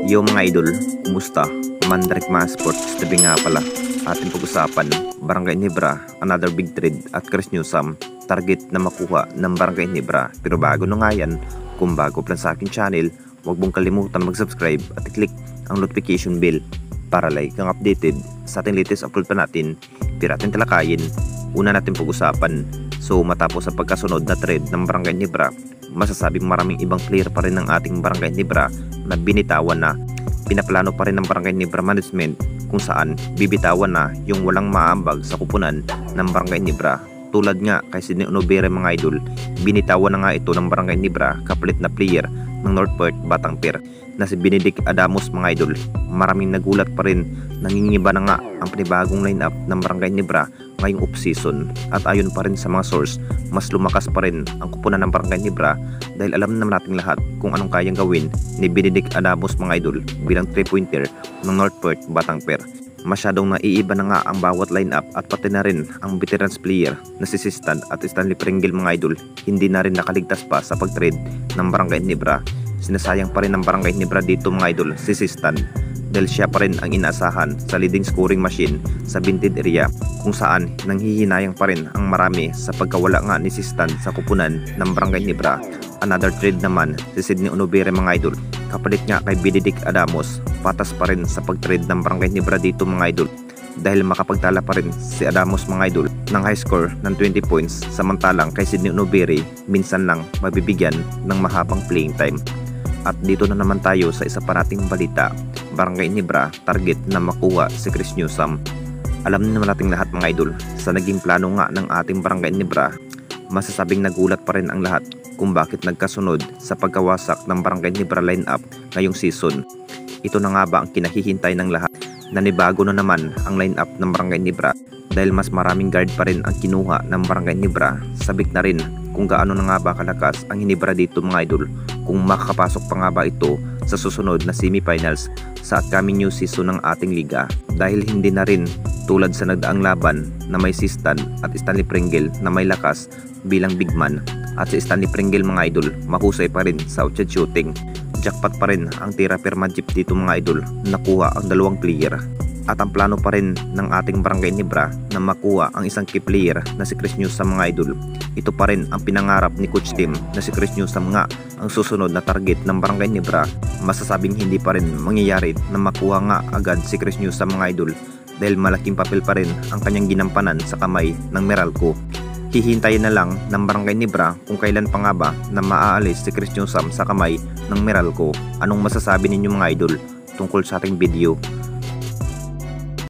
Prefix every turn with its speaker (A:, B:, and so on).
A: Yo mga idol, kumusta? Mandrake mga sports, tabi nga pala. Ating pag-usapan, Barangay Ginebra, another big trade at Chris Newsome, target na makuha ng Barangay Ginebra. Pero bago na nga yan, kung bago pa lang sa aking channel, huwag mong kalimutan mag-subscribe at i-click ang notification bell para like kang updated sa ating latest upload pa natin. Pero ating talakayin, una natin pag-usapan. So matapos sa pagkasunod na trade ng Barangay Ginebra, masasabing maraming ibang player pa rin ng ating Barangay Ginebra na binitawan na. Pinaplano pa rin ng Barangay Ginebra Management kung saan bibitawan na yung walang maambag sa kupunan ng Barangay Ginebra. Tulad nga kay Sidney Onobere mga idol, binitawan na nga ito ng Barangay Ginebra kapalit na player ng North Perth Batang Pier na si Benedict Adamos mga idol. Maraming nagulat pa rin, nangingiba na nga ang panibagong lineup ng Barangay Ginebra ngayong off-season. At ayon pa rin sa mga source, mas lumakas pa rin ang kupunan ng Barangay Ginebra dahil alam naman nating lahat kung anong kayang gawin ni Benedict Adamos mga idol bilang 3-pointer ng North Perth Batang Pier. Masyadong naiiba na nga ang bawat lineup at pati na rin ang veterans player na si Sistan at Stanley Pringle mga idol hindi na rin nakaligtas pa sa pag-trade ng Barangay Ginebra. Sinasayang pa rin ng Barangay Ginebra dito mga idol si Sistan dahil siya pa rin ang inaasahan sa leading scoring machine sa Vinted area kung saan nanghihinayang pa rin ang marami sa pagkawala nga ni Sistan sa kupunan ng Barangay Ginebra. Another trade naman si Sidney Onobere mga idol kapalit nga kay Benedict Adamos. Patas pa rin sa pag-trade ng Barangay Ginebra dito mga idol dahil makapagtala pa rin si Adamos mga idol ng high score ng 20 points samantalang kay Sidney Onobere minsan lang mabibigyan ng mahabang playing time. At dito na naman tayo sa isa pa nating balita, Barangay Ginebra target na makuha si Chris Newsome. Alam naman nating lahat mga idol sa naging plano nga ng ating Barangay Ginebra, masasabing nagulat pa rin ang lahat kung bakit nagkasunod sa pagkawasak ng Barangay Ginebra lineup ngayong season. Ito na nga ba ang kinahihintay ng lahat? Nanibago na naman ang lineup ng Barangay Ginebra dahil mas maraming guard pa rin ang kinuha ng Barangay Ginebra. Sabik na rin kung gaano na nga ba kalakas ang Ginebra dito mga idol, kung makakapasok pa nga ba ito sa susunod na semifinals sa upcoming new season ng ating liga. Dahil hindi na rin tulad sa nagdaang laban na may Sistan at Stanley Pringle na may lakas bilang big man. At si Stanley Pringle mga idol mahusay pa rin sa outside shooting. Jackpot pa rin ang tira per majip dito mga idol, nakuha ang dalawang player. At ang plano pa rin ng ating Barangay Ginebra na makuha ang isang key player na si Chris Newsome mga idol. Ito pa rin ang pinangarap ni Coach Tim na si Chris Newsome nga ang susunod na target ng Barangay Ginebra. Masasabing hindi pa rin mangyayari na makuha nga agad si Chris Newsome mga idol dahil malaking papel pa rin ang kanyang ginampanan sa kamay ng Meralco. Hihintayin na lang ng Barangay Ginebra kung kailan pa nga ba na maaalis si Chris Newsome sa kamay ng Meralco. Anong masasabi ninyo mga idol tungkol sa ating video?